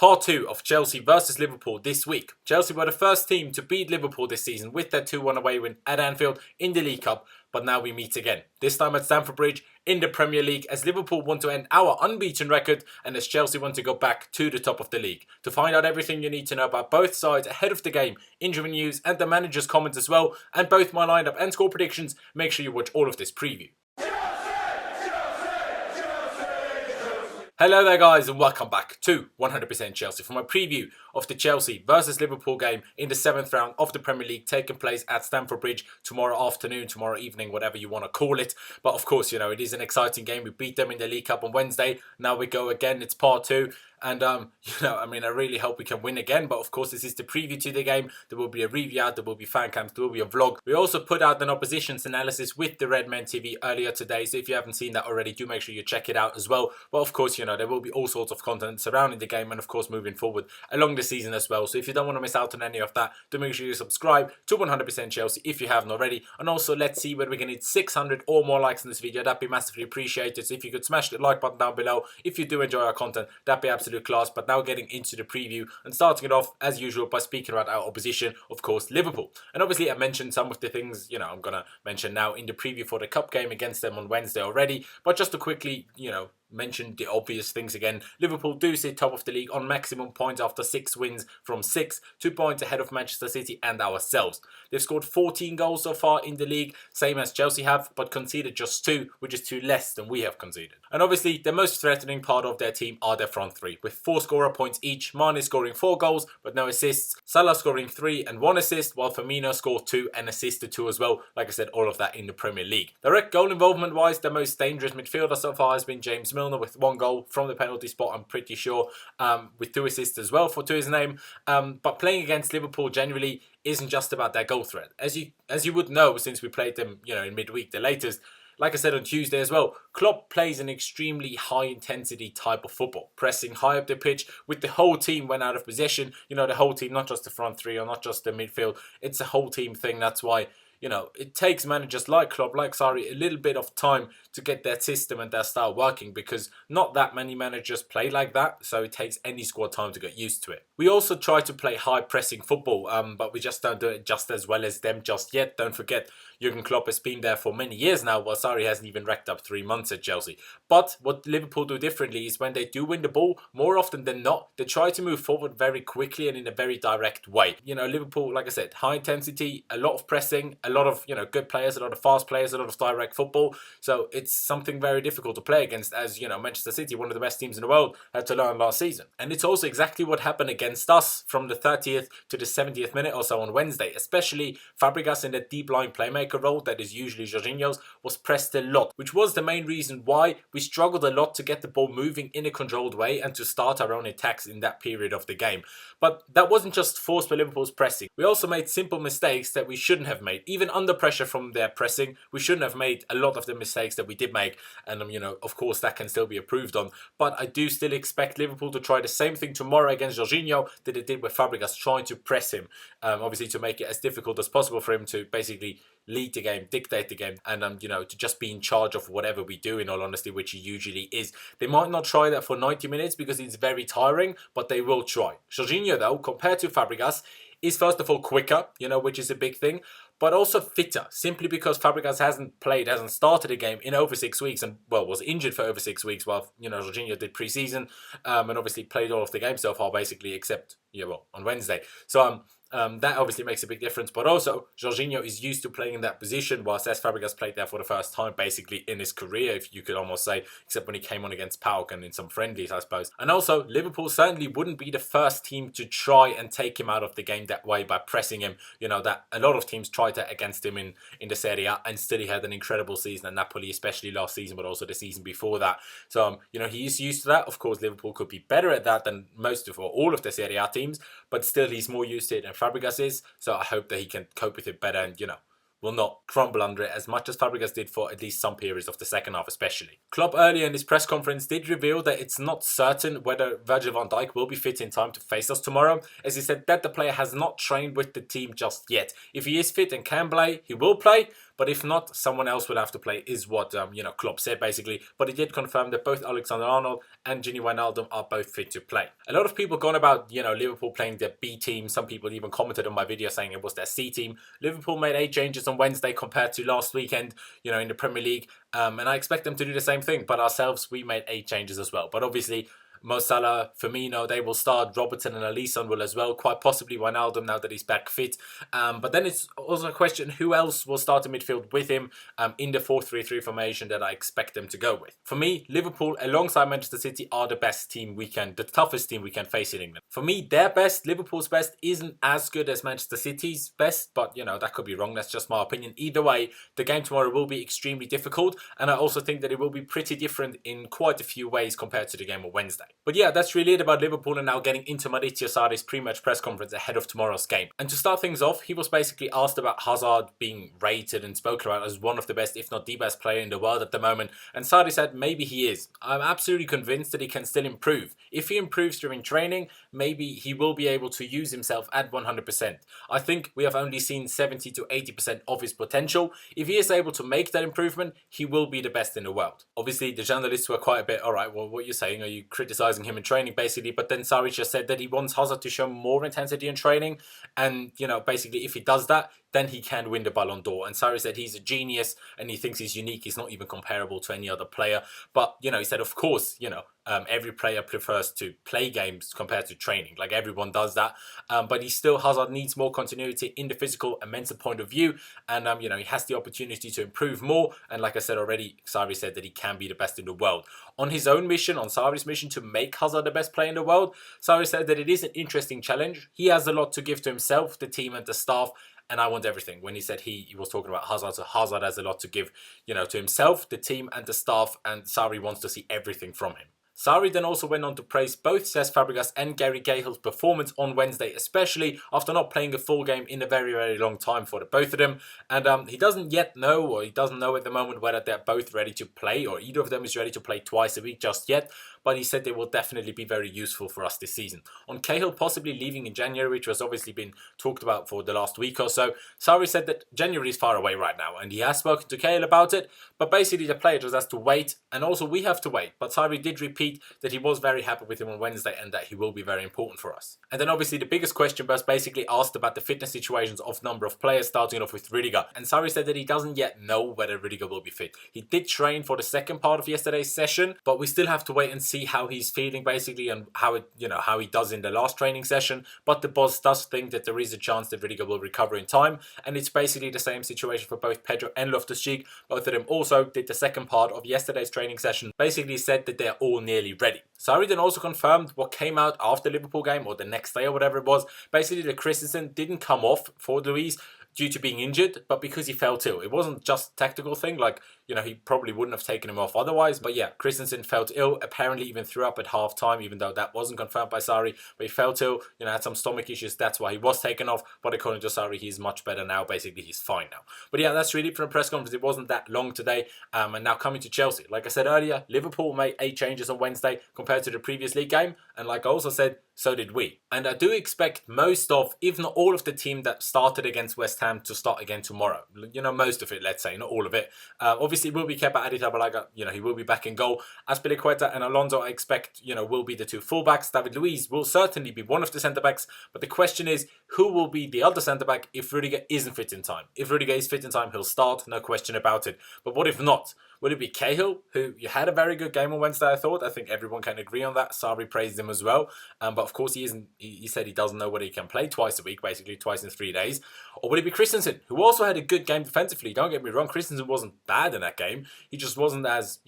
Part 2 of Chelsea versus Liverpool this week. Chelsea were the first team to beat Liverpool this season with their 2-1 away win at Anfield in the League Cup, but now we meet again. This time at Stamford Bridge in the Premier League, as Liverpool want to end our unbeaten record and as Chelsea want to go back to the top of the league. To find out everything you need to know about both sides ahead of the game, injury news and the manager's comments as well, and both my lineup and score predictions, make sure you watch all of this preview. Hello there guys and welcome back to 100% Chelsea for my preview of the Chelsea versus Liverpool game in the 7th round of the Premier League taking place at Stamford Bridge tomorrow afternoon, tomorrow evening, whatever you want to call it. But of course, you know, it is an exciting game. We beat them in the League Cup on Wednesday. Now we go again. It's part 2. And, I really hope we can win again. But, of course, this is the preview to the game. There will be a review out. There will be fan cams. There will be a vlog. We also put out an opposition's analysis with the Red Men TV earlier today. So if you haven't seen that already, do make sure you check it out as well. But, of course, you know, there will be all sorts of content surrounding the game and, of course, moving forward along the season as well. So if you don't want to miss out on any of that, do make sure you subscribe to 100% Chelsea if you haven't already. And also, let's see whether we can hit 600 or more likes in this video. That'd be massively appreciated. So if you could smash the like button down below if you do enjoy our content, that'd be absolute class. But now getting into the preview and starting it off as usual by speaking about our opposition, of course, Liverpool. And obviously I mentioned some of the things, you know, I'm going to mention now in the preview for the cup game against them on Wednesday already. But just to quickly, you know, mention the obvious things again. Liverpool do sit top of the league on maximum points after 6 wins from 6, 2 points ahead of Manchester City and ourselves. They've scored 14 goals so far in the league, same as Chelsea have, but conceded just 2, which is 2 less than we have conceded. And obviously the most threatening part of their team are their front 3, with 4 scorer points each. Mane scoring 4 goals but no assists, Salah scoring 3 and 1 assist, while Firmino scored 2 and assisted 2 as well. Like I said, all of that in the Premier League. Direct goal involvement wise, the most dangerous midfielder so far has been James Milner with 1 goal from the penalty spot, I'm pretty sure, with 2 assists as well to his name. But playing against Liverpool generally isn't just about their goal threat. As you would know, since we played them, you know, in midweek, the latest, like I said on Tuesday as well, KLOPP plays an extremely high intensity type of football, pressing high up the pitch with the whole team when out of possession. You know, the whole team, not just the front 3 or not just the midfield. It's a whole team thing. That's why, you know, it takes managers like KLOPP, like Sarri, a little bit of time to get their system and their style working, because not that many managers play like that, so it takes any squad time to get used to it. We also try to play high pressing football, but we just don't do it just as well as them just yet. Don't forget, Jurgen Klopp has been there for many years now, while Sarri hasn't even racked up 3 months at Chelsea. But what Liverpool do differently is when they do win the ball, more often than not, they try to move forward very quickly and in a very direct way. You know, Liverpool, like I said, high intensity, a lot of pressing, a lot of, you know, good players, a lot of fast players, a lot of direct football. So it's something very difficult to play against, as, you know, Manchester City, one of the best teams in the world, had to learn last season. And it's also exactly what happened against us from the 30th to the 70th minute or so on Wednesday. Especially Fabregas in the deep line playmaker role that is usually Jorginho's was pressed a lot, which was the main reason why we struggled a lot to get the ball moving in a controlled way and to start our own attacks in that period of the game. But that wasn't just forced by Liverpool's pressing. We also made simple mistakes that we shouldn't have made. Even under pressure from their pressing, we shouldn't have made a lot of the mistakes that we did make. And, you know, of course, that can still be improved on. But I do still expect Liverpool to try the same thing tomorrow against Jorginho that they did with Fabregas, trying to press him, obviously to make it as difficult as possible for him to basically lead the game, dictate the game, and you know, to just be in charge of whatever we do, in all honesty, which he usually is. They might not try that for 90 minutes because it's very tiring, but they will try. Jorginho, though, compared to Fabregas, is first of all quicker, you know, which is a big thing, but also fitter, simply because Fabregas hasn't started a game in over 6 weeks, and, well, was injured for over 6 weeks, while, you know, Jorginho did pre-season, and obviously played all of the games so far, basically, except, yeah, well, on Wednesday. So, that obviously makes a big difference, but also Jorginho is used to playing in that position, whilst Fabregas played there for the first time basically in his career, if you could almost say, except when he came on against PAOK and in some friendlies, I suppose. And also, Liverpool certainly wouldn't be the first team to try and take him out of the game that way by pressing him. You know, that a lot of teams tried that against him in the Serie A, and still he had an incredible season at Napoli, especially last season, but also the season before that. So, you know, he is used to that. Of course, Liverpool could be better at that than most of, or all of the Serie A teams, but still he's more used to it than Fabregas is, so I hope that he can cope with it better and, you know, will not crumble under it as much as Fabregas did for at least some periods of the second half especially. Klopp earlier in his press conference did reveal that it's not certain whether Virgil van Dijk will be fit in time to face us tomorrow, as he said that the player has not trained with the team just yet. If he is fit and can play, he will play, But if not, someone else will have to play, is what Klopp said basically. But he did confirm that both Alexander-Arnold and Gini Wijnaldum are both fit to play. A lot of people gone about Liverpool playing their B team. Some people even commented on my video saying it was their C team. Liverpool made 8 changes on Wednesday compared to last weekend, in the Premier League. And I expect them to do the same thing. But ourselves, we made 8 changes as well. But obviously, Mo Salah, Firmino, they will start. Robertson and Alisson will as well. Quite possibly Wijnaldum now that he's back fit. But then it's also a question, who else will start in midfield with him in the 4-3-3 formation that I expect them to go with. For me, Liverpool alongside Manchester City are the best team the toughest team we can face in England. For me, their best, Liverpool's best, isn't as good as Manchester City's best. But, that could be wrong. That's just my opinion. Either way, the game tomorrow will be extremely difficult. And I also think that it will be pretty different in quite a few ways compared to the game on Wednesday. But yeah, that's really it about Liverpool, and now getting into Maurizio Sarri's pre-match press conference ahead of tomorrow's game. And to start things off, he was basically asked about Hazard being rated and spoken about as one of the best, if not the best player in the world at the moment. And Sarri said maybe he is. I'm absolutely convinced that he can still improve. If he improves during training, maybe he will be able to use himself at 100%. I think we have only seen 70 to 80% of his potential. If he is able to make that improvement, he will be the best in the world. Obviously, the journalists were quite a bit, alright, well, what are you saying? Are you criticising him in training basically? But then Sarri just said that he wants Hazard to show more intensity in training, and basically if he does that, then he can win the Ballon d'Or. And Sarri said he's a genius and he thinks he's unique. He's not even comparable to any other player. But, he said, of course, every player prefers to play games compared to training. Like, everyone does that. But Hazard needs more continuity in the physical and mental point of view. And, he has the opportunity to improve more. And like I said already, Sarri said that he can be the best in the world. On his own mission, on Sarri's mission to make Hazard the best player in the world, Sarri said that it is an interesting challenge. He has a lot to give to himself, the team and the staff. And I want everything. When he said he was talking about Hazard, so Hazard has a lot to give, to himself, the team and the staff, and Sarri wants to see everything from him. Sarri then also went on to praise both Cesc Fabregas and Gary Cahill's performance on Wednesday, especially after not playing a full game in a very, very long time for the both of them. And he doesn't yet know, or he doesn't know at the moment, whether they're both ready to play, or either of them is ready to play twice a week just yet. But he said they will definitely be very useful for us this season. On Cahill possibly leaving in January, which has obviously been talked about for the last week or so, Sarri said that January is far away right now, and he has spoken to Cahill about it, but basically the player just has to wait, and also we have to wait. But Sarri did repeat that he was very happy with him on Wednesday and that he will be very important for us. And then obviously the biggest question was basically asked about the fitness situations of number of players, starting off with Rüdiger. And Sarri said that he doesn't yet know whether Rüdiger will be fit. He did train for the second part of yesterday's session, but we still have to wait and see how he's feeling basically, and how he does in the last training session. But the boss does think that there is a chance that Rüdiger will recover in time, and it's basically the same situation for both Pedro and Loftus-Cheek. Both of them also did the second part of yesterday's training session, basically said that they're all nearly ready. Sarri then also confirmed what came out after the Liverpool game, or the next day or whatever it was, basically that Christensen didn't come off for Luiz due to being injured, but because he felt ill. It wasn't just a tactical thing, like, he probably wouldn't have taken him off otherwise. But yeah, Christensen felt ill, apparently even threw up at half time, even though that wasn't confirmed by Sarri. But he felt ill, had some stomach issues, that's why he was taken off. But according to Sarri, he's much better now, basically he's fine now. But yeah, that's really it for the press conference. It wasn't that long today. And now coming to Chelsea. Like I said earlier, Liverpool made 8 changes on Wednesday compared to the previous league game. And like I also said, so did we. And I do expect most of, if not all of the team that started against West Ham to start again tomorrow. Most of it, let's say, not all of it. Obviously, it will be Kepa Arrizabalaga, he will be back in goal. Azpilicueta and Alonso, I expect, will be the 2 fullbacks. David Luiz will certainly be one of the centre-backs. But the question is, who will be the other centre-back if Rüdiger isn't fit in time? If Rüdiger is fit in time, he'll start, no question about it. But what if not? Will it be Cahill, who had a very good game on Wednesday, I thought? I think everyone can agree on that. Sarri praised him as well. But of course, he said he doesn't know whether he can play twice a week, basically twice in 3 days. Or will it be Christensen, who also had a good game defensively? Don't get me wrong, Christensen wasn't bad in that game. He just wasn't as,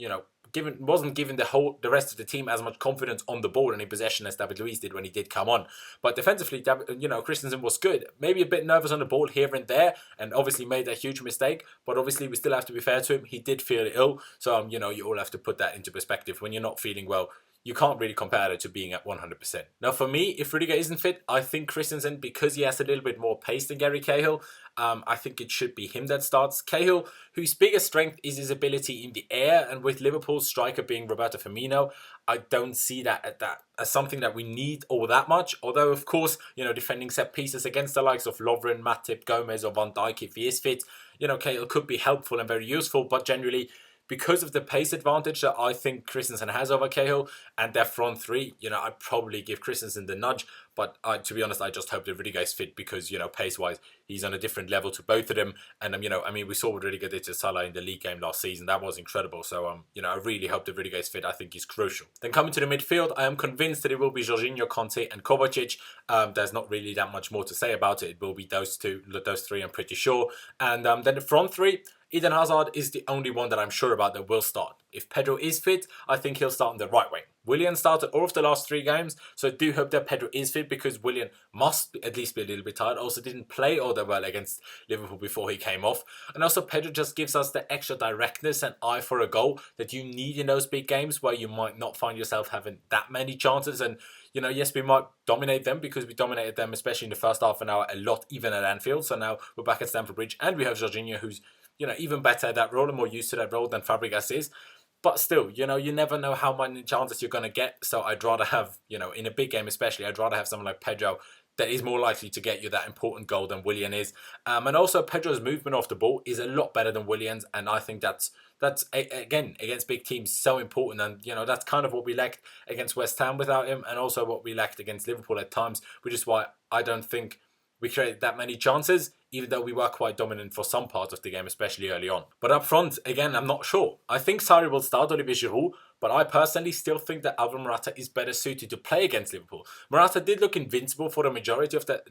wasn't giving the rest of the team as much confidence on the ball and in possession as David Luiz did when he did come on. But defensively, Christensen was good. Maybe a bit nervous on the ball here and there, and obviously made a huge mistake. But obviously, we still have to be fair to him. He did feel ill, so you all have to put that into perspective. When you're not feeling well, you can't really compare it to being at 100%. Now, for me, if Rüdiger isn't fit, I think Christensen, because he has a little bit more pace than Gary Cahill, I think it should be him that starts. Cahill, whose biggest strength is his ability in the air, and with Liverpool's striker being Roberto Firmino, I don't see that as something that we need all that much. Although, of course, defending set pieces against the likes of Lovren, Matip, Gomez, or Van Dijk, if he is fit, Cahill could be helpful and very useful, but generally, because of the pace advantage that I think Christensen has over Cahill and their front three, I'd probably give Christensen the nudge. But to be honest, I just hope that Rüdiger is fit because, pace-wise, he's on a different level to both of them. And, we saw what Rüdiger did to Salah in the league game last season. That was incredible. So, I really hope that Rüdiger is fit. I think he's crucial. Then coming to the midfield, I am convinced that it will be Jorginho, Conte and Kovacic. There's not really that much more to say about it. It will be those three, I'm pretty sure. And then the front three, Eden Hazard is the only one that I'm sure about that will start. If Pedro is fit, I think he'll start on the right wing. Willian started all of the last 3 games, so I do hope that Pedro is fit because Willian must at least be a little bit tired. Also didn't play all that well against Liverpool before he came off. And also Pedro just gives us the extra directness and eye for a goal that you need in those big games where you might not find yourself having that many chances. And, yes, we might dominate them because we dominated them, especially in the first half an hour, a lot, even at Anfield. So now we're back at Stamford Bridge and we have Jorginho, who's even better at that role and more used to that role than Fabregas is. But still, you never know how many chances you're going to get. So I'd rather have, in a big game especially, I'd rather have someone like Pedro that is more likely to get you that important goal than Willian is. And also Pedro's movement off the ball is a lot better than Willian's. And I think that's again, against big teams, so important. And, that's kind of what we lacked against West Ham without him. And also what we lacked against Liverpool at times, which is why I don't think we created that many chances, even though we were quite dominant for some part of the game, especially early on. But up front, again, I'm not sure. I think Sarri will start Olivier Giroud, but I personally still think that Alvaro Morata is better suited to play against Liverpool. Morata did look invisible for the majority of the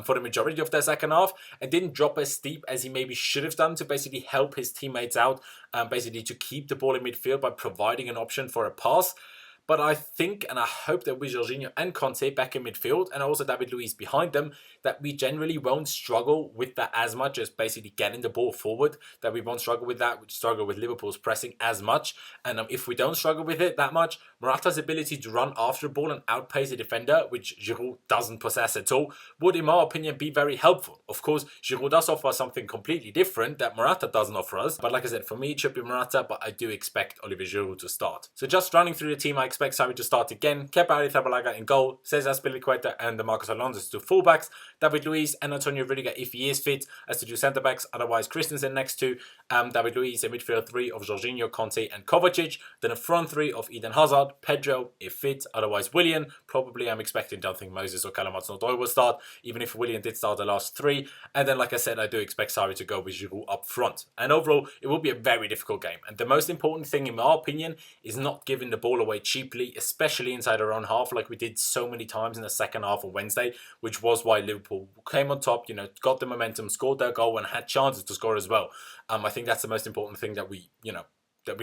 for the majority of their second half, and didn't drop as steep as he maybe should have done to basically help his teammates out, basically to keep the ball in midfield by providing an option for a pass. But I think and I hope that with Jorginho and Conte back in midfield and also David Luiz behind them, that we generally won't struggle with that as much as basically getting the ball forward, that we won't struggle with that, we struggle with Liverpool's pressing as much. And if we don't struggle with it that much, Morata's ability to run after the ball and outpace a defender, which Giroud doesn't possess at all, would in my opinion be very helpful. Of course, Giroud does offer something completely different that Morata doesn't offer us. But like I said, for me it should be Morata, but I do expect Olivier Giroud to start. So just running through the team, I expect Sarri to start again, Kepa Arrizabalaga in goal, Cesar Azpilicueta and Marcos Alonso as 2 fullbacks, David Luiz and Antonio Rüdiger if he is fit as the 2 centre-backs, otherwise Christensen next to David Luiz, a midfield 3 of Jorginho, Conte and Kovacic, then a front 3 of Eden Hazard, Pedro if fit, otherwise Willian, probably I'm expecting, don't think Moses or Callum Hudson-Odoi will start, even if Willian did start the last 3, and then like I said, I do expect Sarri to go with Giroud up front. And overall, it will be a very difficult game, and the most important thing in my opinion is not giving the ball away cheaply, especially inside our own half, like we did so many times in the second half of Wednesday, which was why Liverpool came on top, got the momentum, scored their goal and had chances to score as well. I think that's the most important thing that we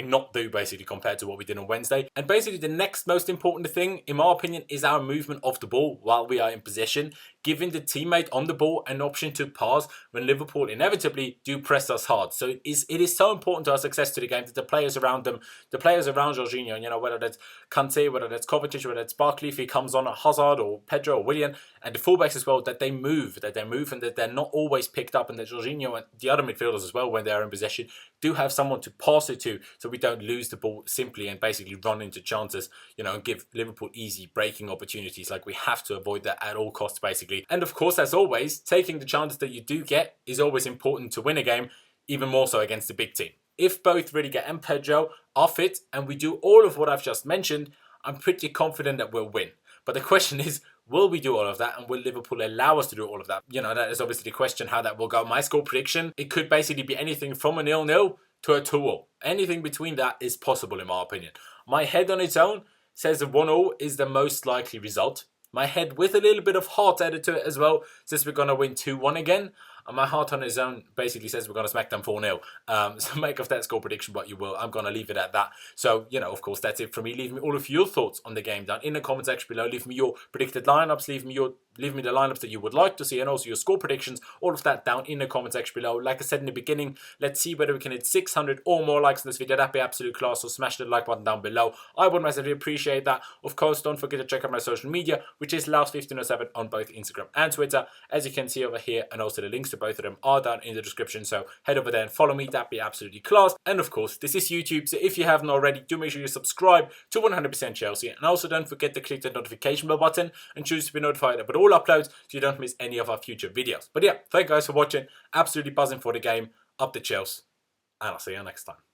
not do basically compared to what we did on Wednesday. And basically the next most important thing, in my opinion, is our movement of the ball while we are in possession, giving the teammate on the ball an option to pass when Liverpool inevitably do press us hard. So it is so important to our success to the game that the players around them, the players around Jorginho, whether that's Kante, whether that's Kovacic, whether that's Barkley, if he comes on at Hazard or Pedro or Willian, and the fullbacks as well, that they move and that they're not always picked up, and that Jorginho and the other midfielders as well, when they are in possession, do have someone to pass it to, so we don't lose the ball simply and basically run into chances, and give Liverpool easy breaking opportunities. Like, we have to avoid that at all costs, basically. And of course, as always, taking the chances that you do get is always important to win a game, even more so against a big team. If both Rüdiger and Pedro are fit and we do all of what I've just mentioned, I'm pretty confident that we'll win. But the question is, will we do all of that, and will Liverpool allow us to do all of that? That is obviously the question, how that will go. My score prediction, it could basically be anything from a 0-0 to a 2-0. Anything between that is possible in my opinion. My head on its own says a 1-0 is the most likely result. My head, with a little bit of heart added to it as well, says we're going to win 2-1 again. And my heart on its own basically says we're going to smack them 4-0. So make of that score prediction what you will. I'm going to leave it at that. So, of course, that's it from me. Leave me all of your thoughts on the game down in the comment section below. Leave me your predicted lineups. Leave me the lineups that you would like to see, and also your score predictions. All of that down in the comment section below. Like I said in the beginning, let's see whether we can hit 600 or more likes on this video. That'd be absolute class. So smash the like button down below. I would massively appreciate that. Of course, don't forget to check out my social media, which is Laos1507 on both Instagram and Twitter, as you can see over here, and also the links to both of them are down in the description. So head over there and follow me. That'd be absolutely class. And of course, this is YouTube, so if you haven't already, do make sure you subscribe to 100% Chelsea, and also don't forget to click the notification bell button and choose to be notified about all all uploads so you don't miss any of our future videos. But yeah, thank you guys for watching. Absolutely buzzing for the game. Up the Chelsea. And I'll see you next time.